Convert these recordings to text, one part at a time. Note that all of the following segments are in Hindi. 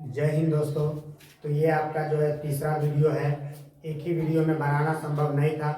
जय हिंद दोस्तों। तो ये आपका जो है तीसरा वीडियो है। एक ही वीडियो में बनाना संभव नहीं था,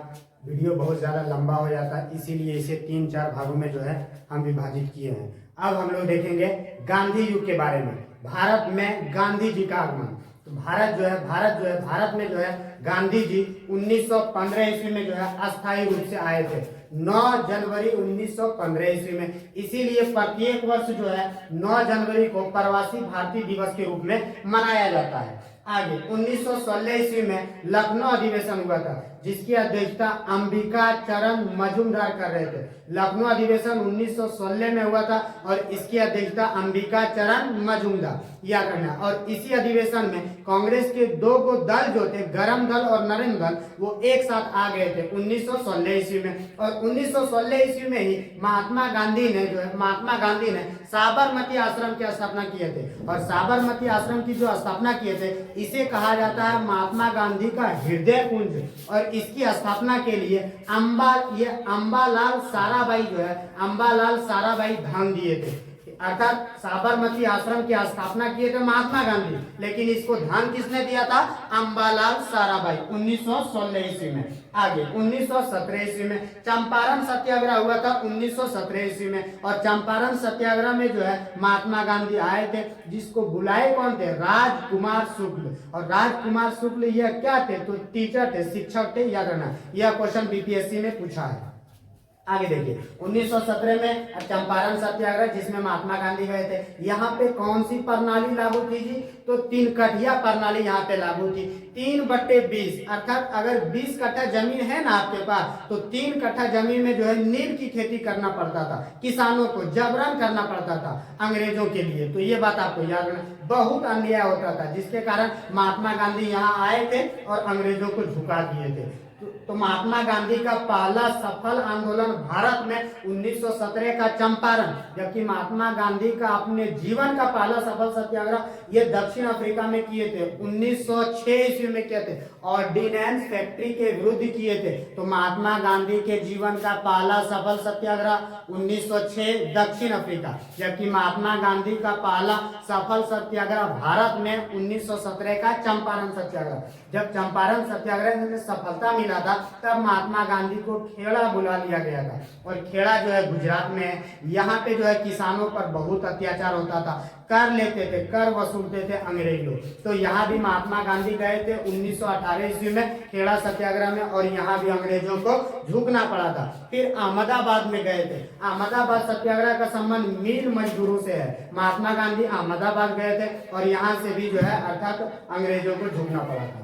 वीडियो बहुत ज़्यादा लंबा हो जाता, इसीलिए इसे 3-4 भागों में जो है हम विभाजित किए हैं। अब हम लोग देखेंगे गांधी युग के बारे में, भारत में गांधी जी का आगमन। तो भारत में जो है गांधी जी 1915 ईस्वी में जो है अस्थायी रूप से आए थे, 9 जनवरी 1915 ईस्वी में। इसीलिए प्रत्येक वर्ष जो है 9 जनवरी को प्रवासी भारतीय दिवस के रूप में मनाया जाता है। आगे 1916 ईस्वी में लखनऊ अधिवेशन हुआ था, जिसकी अध्यक्षता अंबिका चरण मजूमदार कर रहे थे। लखनऊ अधिवेशन 1916 में हुआ था और इसकी अध्यक्षता अंबिका चरण मजूमदार याद रखना। और इसी अधिवेशन में कांग्रेस के दो दल जो थे, गरम दल और नरम दल, वो एक साथ आ गए थे 1916 ईस्वी में। और 1916 ईस्वी में ही महात्मा गांधी ने साबरमती आश्रम की स्थापना किए थे। और साबरमती आश्रम की जो स्थापना किए थे, इसे कहा जाता है महात्मा गांधी का हृदय कुंज। और इसकी स्थापना के लिए अंबालाल साराभाई धन दिए थे। अर्थात साबरमती आश्रम की स्थापना किए थे महात्मा गांधी, लेकिन इसको ध्यान किसने दिया था? अंबालाल साराभाई 1916 ईस्वी में। आगे 1917 ईस्वी में चंपारण सत्याग्रह हुआ था 1917 ईस्वी में। और चंपारण सत्याग्रह में जो है महात्मा गांधी आए थे, जिसको बुलाए कौन थे? राजकुमार शुक्ल। और राजकुमार शुक्ल यह क्या थे? तो टीचर थे, शिक्षक थे, याद रखना। यह क्वेश्चन बीपीएससी में पूछा है। आगे देखिए 1917 में चंपारण सत्याग्रह, जिसमें महात्मा गांधी गए थे। यहाँ पे कौन सी प्रणाली लागू की जी? तो 3 कठिया प्रणाली यहाँ पे लागू की। 3/20, अर्थात अगर 20 कट्ठा जमीन है ना आपके पास, तो 3 कट्ठा जमीन में जो है नील की खेती करना पड़ता था, किसानों को जबरन करना पड़ता था अंग्रेजों के लिए। तो ये बात आपको याद रखना, बहुत अन्याय होता था, जिसके कारण महात्मा गांधी यहाँ आए थे और अंग्रेजों को झुका दिए थे। तो महात्मा गांधी का पहला सफल आंदोलन भारत में 1917 का चंपारण, जबकि महात्मा गांधी का अपने जीवन का पहला सफल सत्याग्रह ये दक्षिण अफ्रीका में किए थे, 1906 ईस्वी में किए थे, ऑर्डिनेंस फैक्ट्री के विरुद्ध किए थे। तो महात्मा गांधी के जीवन का पहला सफल सत्याग्रह 1906 दक्षिण अफ्रीका, जबकि महात्मा गांधी का पहला सफल सत्याग्रह भारत में 1917 का चंपारण सत्याग्रह। जब चंपारण सत्याग्रह में सफलता मिला था, तब महात्मा गांधी को खेड़ा बुला लिया गया था। और खेड़ा जो है गुजरात में है। यहाँ पे जो है किसानों पर बहुत अत्याचार होता था, कर लेते थे, कर वसूलते थे अंग्रेज लोग। तो यहाँ भी महात्मा गांधी गए थे 1918 ईस्वी में खेड़ा सत्याग्रह में, और यहाँ भी अंग्रेजों को झुकना पड़ा था। फिर अहमदाबाद में गए थे। अहमदाबाद सत्याग्रह का संबंध मिल मजदूरों से है। महात्मा गांधी अहमदाबाद गए थे और यहाँ से भी जो है अर्थात अंग्रेजों को झुकना पड़ा था।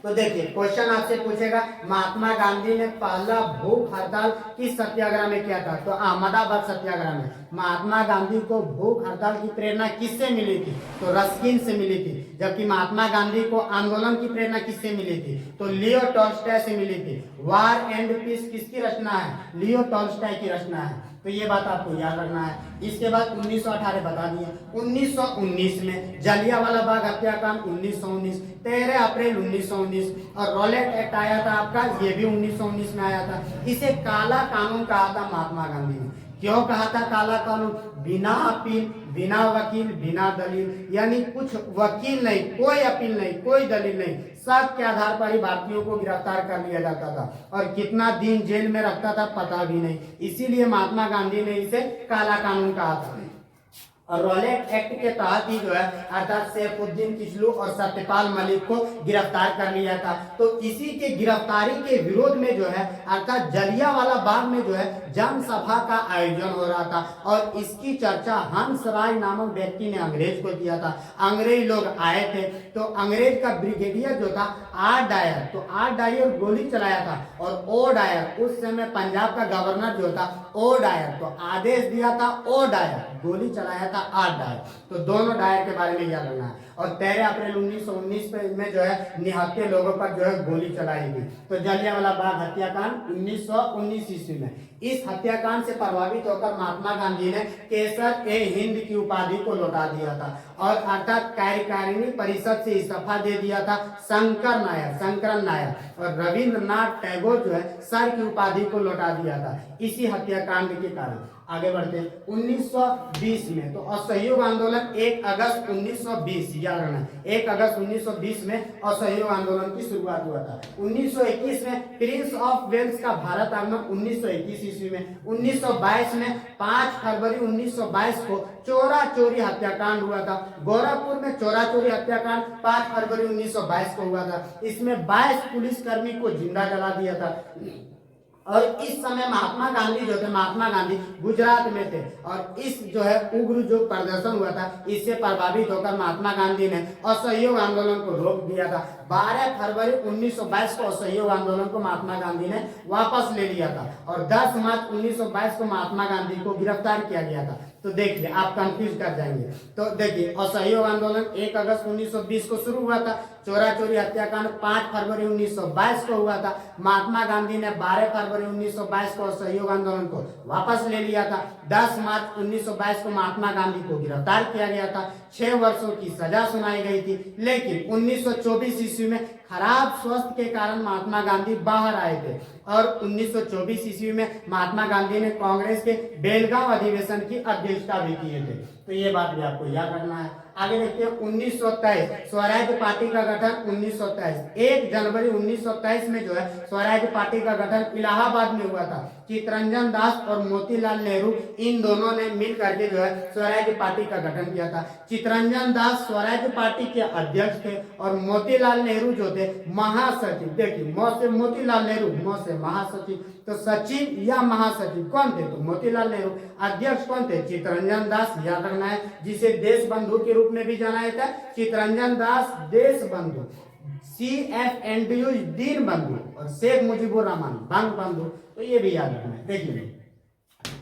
तो देखिए क्वेश्चन आपसे पूछेगा, महात्मा गांधी ने पहला भूख हड़ताल किस सत्याग्रह में किया था? तो अहमदाबाद सत्याग्रह में। महात्मा गांधी को भूख हड़ताल की प्रेरणा किससे मिली थी? तो रस्किन से मिली थी। जबकि महात्मा गांधी को आंदोलन की प्रेरणा किससे मिली थी? तो लियो टॉल्स्टॉय से मिली थी। वार एंड पीस किसकी रचना है? लियो टॉल्स्टॉय की रचना है। तो ये बात आपको याद रखना है। इसके बाद 1918 बता दिए। 1919 में जलियांवाला बाग हत्याकांड 1919, 13 अप्रैल 1919। और रॉलेट एक्ट आया था आपका, ये भी 1919 में आया था। इसे काला कानून कहा था महात्मा गांधी ने। क्यों कहा था काला कानून? बिना अपील, बिना वकील, बिना दलील, यानी कुछ वकील नहीं, कोई अपील नहीं, कोई दलील नहीं, शक के आधार पर ही भारतीयों को गिरफ्तार कर लिया जाता था। और कितना दिन जेल में रखता था पता भी नहीं। इसीलिए महात्मा गांधी ने इसे काला कानून कहा था। और रॉलेट एक्ट के तहत ही जो है अर्थात सैफुद्दीन किचलू और सत्यपाल मलिक को गिरफ्तार कर लिया था। तो इसी के गिरफ्तारी के विरोध में जो है अर्थात जलियांवाला बाग में जो है जनसभा का आयोजन हो रहा था। और इसकी चर्चा हंस राय नामक व्यक्ति ने अंग्रेज को दिया था। अंग्रेज लोग आए थे, तो अंग्रेज का ब्रिगेडियर जो था आर डायर, तो आर डायर गोली चलाया था। और ओ डायर उस समय पंजाब का गवर्नर जो था ओ डायर, तो आदेश दिया था ओ डायर, गोली चलाया था आर डायर। तो दोनों डायर के बारे में याद रखना है। और 13 अप्रैल 1919 में जो है निहत्थे लोगों पर जो है गोली चलाई गई। तो जलियांवाला बाग हत्याकांड 1919 ईस्वी में। इस हत्याकांड से प्रभावित होकर महात्मा गांधी ने केसर-ए-हिंद की उपाधि को लौटा दिया था। और अर्थात कार्यकारिणी परिषद से इस्तीफा दे दिया था शंकरन नायर। और रविंद्रनाथ टैगोर जो है सर की उपाधि को लौटा दिया था इसी हत्याकांड के कारण। आगे बढ़ते हैं 1920 में, तो असहयोग आंदोलन 1 अगस्त 1920, याद रखना 1 अगस्त 1920 में असहयोग आंदोलन की शुरुआत हुआ था। 1921 में प्रिंस ऑफ वेल्स का भारत आगमन 1921 ईस्वी में। 1922 में 5 फरवरी 1922 को चोरा चोरी हत्याकांड हुआ था। गोरखपुर में चोरा चोरी हत्याकांड 5 फरवरी 1922 को हुआ था। इसमें 22 पुलिसकर्मी को जिंदा जला दिया था। और इस समय महात्मा गांधी जो थे, महात्मा गांधी गुजरात में थे, और इस जो है उग्र जो प्रदर्शन हुआ था, इससे प्रभावित होकर महात्मा गांधी ने असहयोग आंदोलन को रोक दिया था। 12 फरवरी 1922 को असहयोग आंदोलन को महात्मा गांधी ने वापस ले लिया था, और 10 मार्च 1922 को महात्मा गांधी को गिरफ्तार किया गया था। तो देखिए, आप कंफ्यूज कर जाएंगे। तो देखिए, असहयोग आंदोलन 1 अगस्त 1920 को शुरू हुआ था। चोरा चोरी हत्याकांड 5 फरवरी 1922 को हुआ था। महात्मा गांधी ने 12 फरवरी 1922 को असहयोग आंदोलन को वापस ले लिया था। 10 मार्च 1922 को महात्मा गांधी को गिरफ्तार किया गया था। 6 वर्षों की सजा सुनाई गई थी। लेकिन 1924 ईस्वी में खराब स्वास्थ्य के कारण महात्मा गांधी बाहर आए थे, और 1924 ईस्वी में महात्मा गांधी ने कांग्रेस के बेलगांव अधिवेशन की अध्यक्षता भी किए थे। तो ये बात भी आपको याद रखना है। आगे देखते हैं 1923 स्वराज पार्टी का गठन 1923। 1 जनवरी 1923 में जो है स्वराज पार्टी का गठन इलाहाबाद में हुआ था। चितरंजन दास और मोतीलाल नेहरू, इन दोनों ने मिल करके जो है स्वराज पार्टी का गठन किया था। चितरंजन दास स्वराज पार्टी के अध्यक्ष थे, और मोतीलाल नेहरू जो थे महासचिव। देखिए, मौ से मोतीलाल नेहरू, मौ से महासचिव। तो सचिव या महासचिव कौन थे? तो मोतीलाल नेहरू। अध्यक्ष कौन थे? चितरंजन दास, याद रखना है, जिसे देश बंधु के रूप में भी जाना जाता है। चितरंजन दास देश बंधु, CFNDU दीन बंधु, और शेख मुजीबुर रहमान बंग बंधु। तो ये भी याद रखना है। देखिए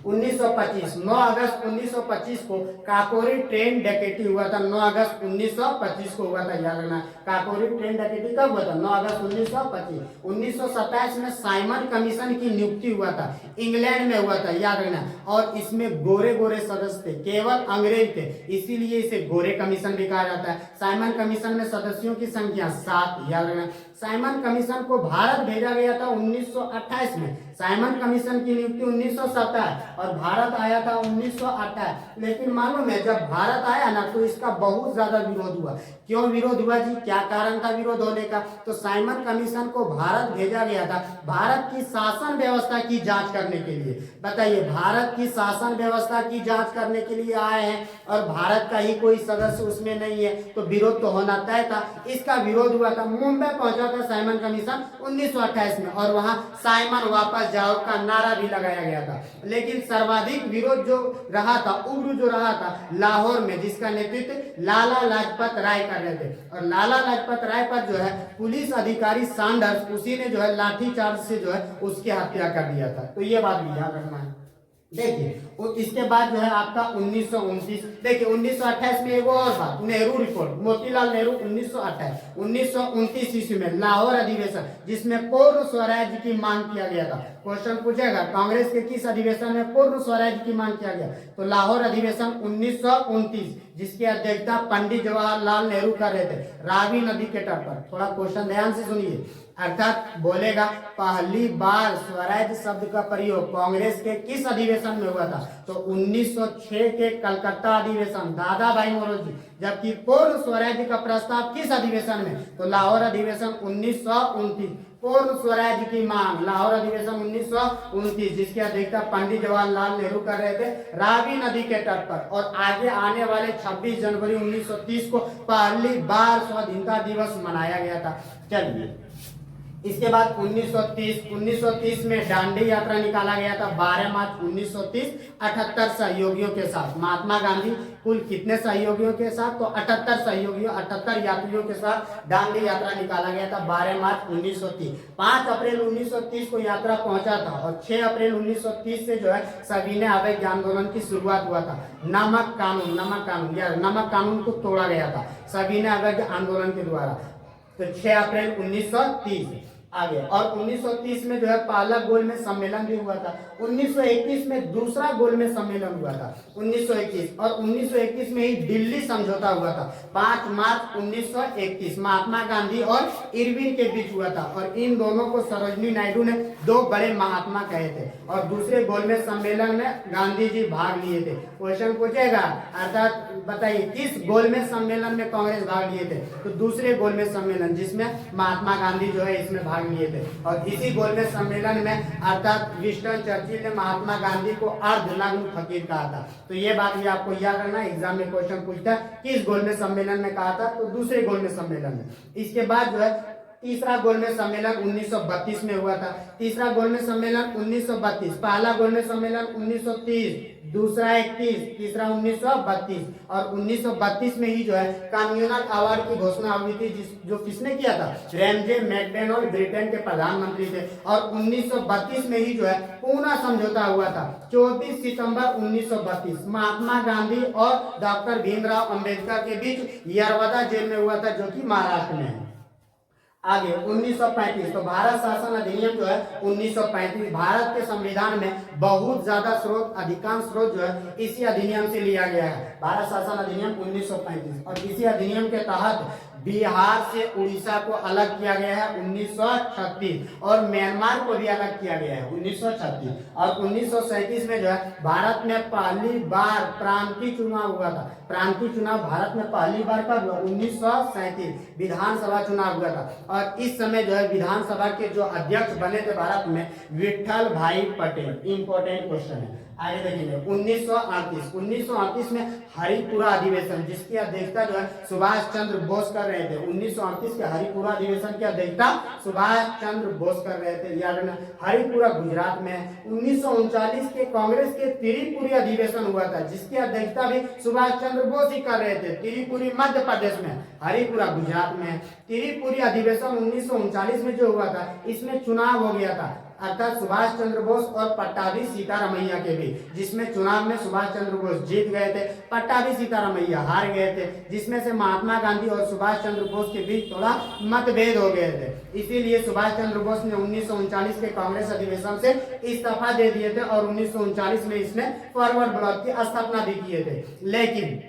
1925 9 अगस्त 1925 को काकोरी ट्रेन डकैती हुआ था। 9 अगस्त 1925 को हुआ था, याद रखना। काकोरी ट्रेन डकैती कब हुआ था? 9 अगस्त 1925। 1927 में साइमन कमीशन की नियुक्ति हुआ था, इंग्लैंड में हुआ था, याद रखना। और इसमें गोरे गोरे सदस्य थे, केवल अंग्रेज थे, इसीलिए इसे गोरे कमीशन भी कहा जाता है। साइमन कमीशन में सदस्यों की संख्या 7, याद रखना। साइमन कमीशन को भारत भेजा गया था 1928 में। साइमन कमीशन की नियुक्ति 1927 और भारत आया था 1928। लेकिन मालूम है, जब भारत आया ना, तो इसका बहुत ज्यादा विरोध हुआ। क्यों विरोध हुआ जी? क्या कारण था विरोध होने का? तो साइमन कमीशन को भारत भेजा गया था भारत की शासन व्यवस्था की जांच करने के लिए। बताइए, भारत की शासन व्यवस्था की जांच करने के लिए आए हैं, और भारत का ही कोई सदस्य उसमें नहीं है, तो विरोध तो होना तय था। इसका विरोध हुआ था। मुंबई पहुंचा था साइमन कमीशन 1928 में, और वहां साइमन वापस जाओ का नारा भी लगाया गया था। लेकिन सर्वाधिक विरोध जो रहा था, उग्र जो रहा था, लाहौर में, जिसका नेतृत्व लाला लाजपत राय कर रहे थे। और लाला लाजपत राय पर जो है पुलिस अधिकारी सैंडर्स, उसी ने जो है लाठीचार्ज से जो है उसकी हत्या कर दिया था। तो ये बात भी याद रखना है। देखिए, इसके बाद जो है आपका 1929। देखिए 1928 में एक और बात, नेहरू रिपोर्ट, मोतीलाल नेहरू 1928। 1929 ईस्वी में लाहौर अधिवेशन, जिसमें पूर्ण स्वराज्य की मांग किया गया था। क्वेश्चन पूछेगा, कांग्रेस के किस अधिवेशन में पूर्ण स्वराज्य की मांग किया गया? तो लाहौर अधिवेशन 1929, जिसकी अध्यक्षता पंडित जवाहरलाल नेहरू कर रहे थे, रावी नदी के तट पर। थोड़ा क्वेश्चन ध्यान से सुनिए। अर्थात बोलेगा, पहली बार स्वराज शब्द का प्रयोग कांग्रेस के किस अधिवेशन में हुआ था? तो 1906 के कलकत्ता अधिवेशन, दादा भाई मोरोजी। जबकि पूर्ण स्वराज्य का प्रस्ताव किस अधिवेशन में? तो लाहौर अधिवेशन 1929। पूर्ण स्वराज्य की मांग, लाहौर अधिवेशन 1929, जिसकी अध्यक्षता पंडित जवाहरलाल नेहरू कर रहे थे, रावी नदी के तट पर। और आगे आने वाले 26 जनवरी 1930 को पहली बार स्वाधीनता दिवस मनाया गया था। चलिए, इसके बाद 1930 में दांडी यात्रा निकाला गया था। 12 मार्च 1930 78 सहयोगियों के साथ। महात्मा गांधी कुल कितने सहयोगियों के साथ? तो 78 सहयोगियों, 78 यात्रियों के साथ दांडी यात्रा निकाला गया था 12 मार्च 1930। 5 अप्रैल 1930 को यात्रा पहुंचा था, और 6 अप्रैल 1930 से जो है सविनय अवैध आंदोलन की शुरुआत हुआ था। नमक कानून को तोड़ा गया था सविनय अवैध आंदोलन के द्वारा। तो 6 अप्रैल 1930। आगे। और 1930 में जो है पहला गोलमेज सम्मेलन भी हुआ था। 1921 में दूसरा गोलमेज सम्मेलन हुआ था 1921, और 1921 में ही दिल्ली समझौता हुआ था 5 मार्च 1931, महात्मा गांधी और इरविन के बीच हुआ था। और इन दोनों को सरोजिनी नायडू ने दो बड़े महात्मा कहे थे। और दूसरे गोलमेज सम्मेलन में गांधी जी भाग लिए थे। क्वेश्चन पूछेगा, अर्थात बताइए किस गोलमेज सम्मेलन में कांग्रेस भाग लिए थे? तो दूसरे गोलमेज सम्मेलन, जिसमें महात्मा गांधी जो है इसमें भाग लिए थे। और इसी गोलमेज सम्मेलन में अर्थात विंस्टन चर्चिल ने महात्मा गांधी को अर्धनग्न फकीर कहा था। तो ये बात भी आपको याद रखना, एग्जाम में क्वेश्चन पूछता है किस गोलमेज सम्मेलन में कहा था, तो दूसरे गोलमेज सम्मेलन में। इसके बाद जो है तीसरा गोलमेज सम्मेलन 1932 में हुआ था। तीसरा गोलमेज सम्मेलन 1932, पहला गोलमेज सम्मेलन 1930, दूसरा 31, तीसरा 1932। और 1932 में ही जो है कम्युनल अवार्ड की घोषणा हुई थी, जो किसने किया था? रैमजे मैकडॉनल्ड ब्रिटेन के प्रधानमंत्री थे। और 1932 में ही जो है पूना समझौता हुआ था 24 सितंबर 1932, महात्मा गांधी और डॉक्टर भीमराव अंबेडकर के बीच यरवदा जेल में हुआ था, जो कि महाराष्ट्र में है। आगे 1935, तो भारत शासन अधिनियम जो है 1935, भारत के संविधान में बहुत ज्यादा स्रोत, अधिकांश स्रोत जो है इसी अधिनियम से लिया गया है। भारत शासन अधिनियम 1935, और इसी अधिनियम के तहत बिहार से उड़ीसा को अलग किया गया है 1936, और म्यांमार को भी अलग किया गया है 1936। और 1937 में जो है भारत में पहली बार प्रांतीय चुनाव हुआ था। प्रांतीय चुनाव भारत में पहली बार कब हुआ? 1937, विधानसभा चुनाव हुआ था। और इस समय जो है विधानसभा के जो अध्यक्ष बने थे भारत में, विठल भाई पटेल। इंपॉर्टेंट क्वेश्चन है, आगे देखेंगे। 1938 में हरिपुरा अधिवेशन, जिसकी अध्यक्षता जो है सुभाष चंद्र बोस कर रहे थे। 1938 के हरिपुरा अधिवेशन की अध्यक्षता सुभाष चंद्र बोस कर रहे थे, याद रखना। हरिपुरा गुजरात में। 1939 के कांग्रेस के त्रिपुरी अधिवेशन हुआ था, जिसकी अध्यक्षता भी सुभाष चंद्र बोस ही कर रहे थे। त्रिपुरी मध्य प्रदेश में, हरिपुरा गुजरात में। त्रिपुरी अधिवेशन 1939 में जो हुआ था, इसमें चुनाव हो गया था, अर्थात सुभाष चंद्र बोस और पट्टाभी सीतारामैया के बीच, जिसमें चुनाव में सुभाष चंद्र बोस जीत गए थे, पट्टाभी सीतारामैया हार गए थे, जिसमें से महात्मा गांधी और सुभाष चंद्र बोस के बीच थोड़ा मतभेद हो गए थे। इसीलिए सुभाष चंद्र बोस ने 1939 के कांग्रेस अधिवेशन से इस्तीफा दे दिए थे, और 1939 में इसने फॉरवर्ड ब्लॉक की स्थापना भी किए थे। लेकिन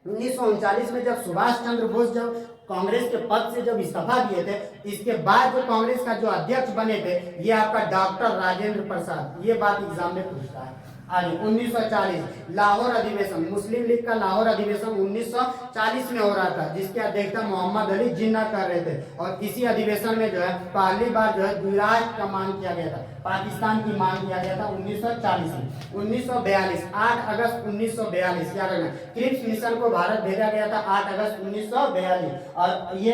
1939 में जब सुभाष चंद्र बोस जब कांग्रेस के पद से जब इस्तीफा दिए थे, इसके बाद जो कांग्रेस का जो अध्यक्ष बने थे, ये आपका डॉक्टर राजेंद्र प्रसाद। ये बात एग्जाम में पूछता है। आगे 1940 लाहौर अधिवेशन, मुस्लिम लीग का लाहौर अधिवेशन 1940 में हो रहा था, जिसके अध्यक्षता मोहम्मद अली जिन्ना कर रहे थे। और इसी अधिवेशन में जो है पहली बार जो है द्विराष्ट्र का मांग किया गया था, पाकिस्तान की मांग किया गया था 1940 में। 1942 8 अगस्त 1942, याद रखना, क्रिप्स मिशन को भारत भेजा गया था 8 अगस्त 1942, और ये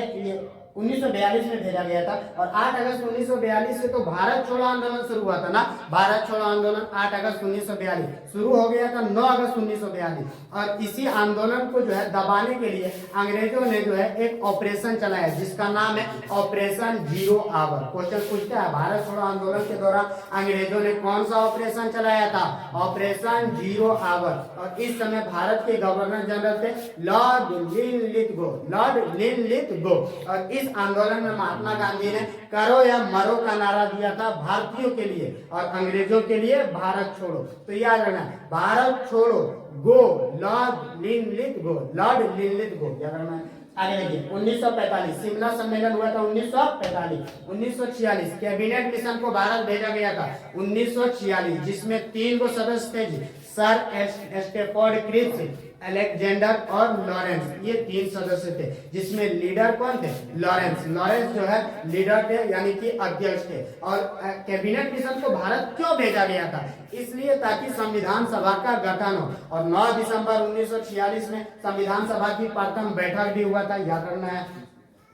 1942 में भेजा गया था। और 8 अगस्त 1942 से तो भारत छोड़ो आंदोलन शुरू हुआ था ना, भारत छोड़ो आंदोलन 8 अगस्त 1942 शुरू हो गया था 9 अगस्त 1942। और इसी आंदोलन को जो है दबाने के लिए अंग्रेजों ने जो है एक ऑपरेशन चलाया, जिसका नाम है ऑपरेशन जीरो आवर। क्वेश्चन पूछता है, भारत छोड़ो आंदोलन के दौरान अंग्रेजों ने कौन सा ऑपरेशन चलाया था? Operation zero hour. और इस समय भारत के गवर्नर जनरल थे लॉर्ड लिनलिथगो, लॉर्ड लिनलिथगो। और इस आंदोलन में महात्मा गांधी ने करो या मरो का नारा दिया था भारतीयों के लिए, और अंग्रेजों के लिए भारत छोड़ो। तो याद रखना, भारत छोड़ो, गो, लॉर्ड लिनलिथगो, लॉर्ड लिनलिथगो, याद रखना। आगे देखिए 1945 शिमला सम्मेलन हुआ था 1945। 1946 कैबिनेट मिशन को भारत भेजा गया था 1946, जिसमें 3 को सदस्य थे, सर स्टेफोर्ड क्रिप्स, अलेक्जेंडर और लॉरेंस, ये 3 सदस्य थे, जिसमें लीडर कौन थे? लॉरेंस। लॉरेंस जो है लीडर थे, यानी कि अध्यक्ष थे। और कैबिनेट मिशन को भारत क्यों भेजा गया था? इसलिए ताकि संविधान सभा का गठन हो। और 9 दिसंबर 1946 में संविधान सभा की प्रथम बैठक भी हुआ था, याद रखना है,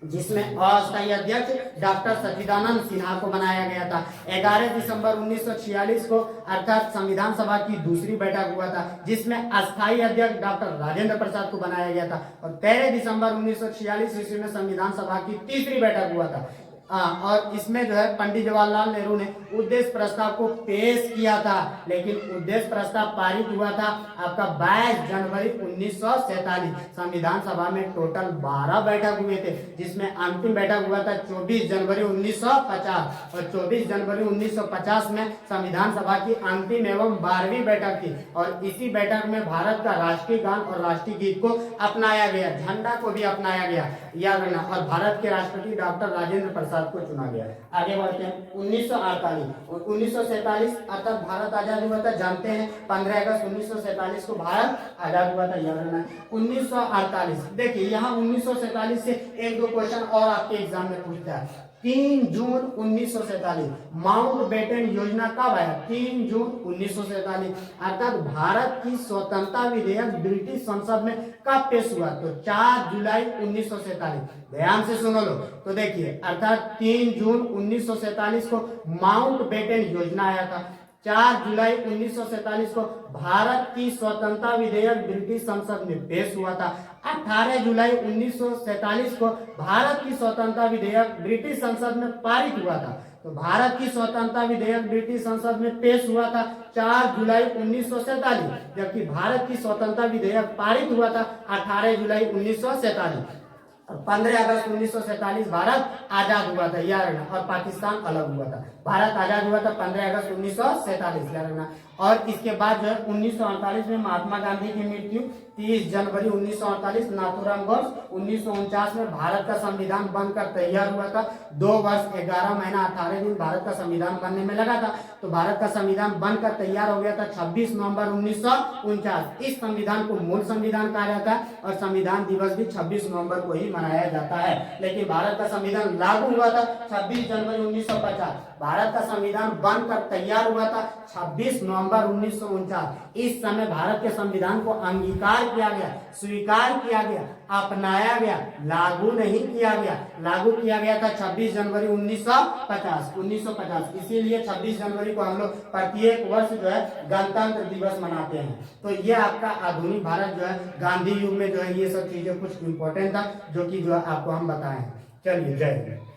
जिसमें अस्थायी अध्यक्ष डॉक्टर सच्चिदानंद सिन्हा को बनाया गया था। 11 दिसंबर 1946 को अर्थात संविधान सभा की दूसरी बैठक हुआ था, जिसमें अस्थायी अध्यक्ष डॉक्टर राजेंद्र प्रसाद को बनाया गया था। और 13 दिसंबर 1946 ईस्वी में संविधान सभा की तीसरी बैठक हुआ था। और इसमें जो है पंडित जवाहरलाल नेहरू ने उद्देश्य प्रस्ताव को पेश किया था, लेकिन उद्देश्य प्रस्ताव पारित हुआ था आपका 22 जनवरी 1947। संविधान सभा में टोटल 12 बैठक हुए थे, जिसमें अंतिम बैठक हुआ था 24 जनवरी 1950 और 24 जनवरी 1950 में संविधान सभा की अंतिम एवं 12वीं बैठक थी। और इसी बैठक में भारत का राष्ट्रीय गान और राष्ट्रीय गीत को अपनाया गया, झंडा को भी अपनाया गया, याद रखना। और भारत के राष्ट्रपति डॉक्टर राजेंद्र प्रसाद को चुना गया। आगे बढ़ते हैं 1948 और 1947 अर्थात भारत आजाद हुआ था, जानते हैं 15 अगस्त 1947 को भारत आजाद हुआ था, याद रखना। 1948 देखिए यहाँ 1947 से एक दो क्वेश्चन और आपके एग्जाम में पूछता है। 3 जून 1947 माउंट बेटन योजना कब आया? 3 जून 1947 अर्थात भारत की स्वतंत्रता विधेयक ब्रिटिश संसद में कब पेश हुआ? तो 4 जुलाई 1947। ध्यान से सुनो लो। तो देखिए अर्थात 3 जून 1947 को माउंट बेटन योजना आया था। 4 जुलाई 1947 को भारत की स्वतंत्रता विधेयक ब्रिटिश संसद में पेश हुआ था। 18 जुलाई 1947 को भारत की स्वतंत्रता विधेयक ब्रिटिश संसद में पारित हुआ था। तो भारत की स्वतंत्रता विधेयक ब्रिटिश संसद में पेश हुआ था 4 जुलाई 1947, जबकि भारत की स्वतंत्रता विधेयक पारित हुआ था 18 जुलाई 1947। 15 अगस्त 1947 भारत आजाद हुआ था, याद रखना। और पाकिस्तान अलग हुआ था। भारत आजाद हुआ था 15 अगस्त 1947, याद रखना। और इसके बाद जो है 1948 में महात्मा गांधी की मृत्यु, 30 जनवरी 1948 नाथूराम गोड्स, 1949 में भारत का संविधान बनकर तैयार हुआ था। 2 वर्ष 11 महीना 18 दिन भारत का संविधान बनने में लगा था। तो भारत का संविधान बनकर तैयार हो गया था 26 नवंबर 1949। इस संविधान को मूल संविधान कहा जाता है और संविधान दिवस भी 26 नवंबर को ही मनाया जाता है। लेकिन भारत का संविधान लागू हुआ था 26 जनवरी 1950। भारत का संविधान बनकर तैयार हुआ था 26 नवंबर 1949। इस समय भारत के संविधान को अंगीकार किया गया, स्वीकार किया गया, अपनाया गया, लागू नहीं किया गया। लागू किया गया था 26 जनवरी 1950। इसीलिए 26 जनवरी को हम लोग प्रत्येक वर्ष जो है गणतंत्र दिवस मनाते हैं। तो ये आपका आधुनिक भारत जो है गांधी युग में जो है ये सब चीजें कुछ इंपॉर्टेंट था, जो कि जो आपको हम बताए हैं। चलिए, जय हिंद।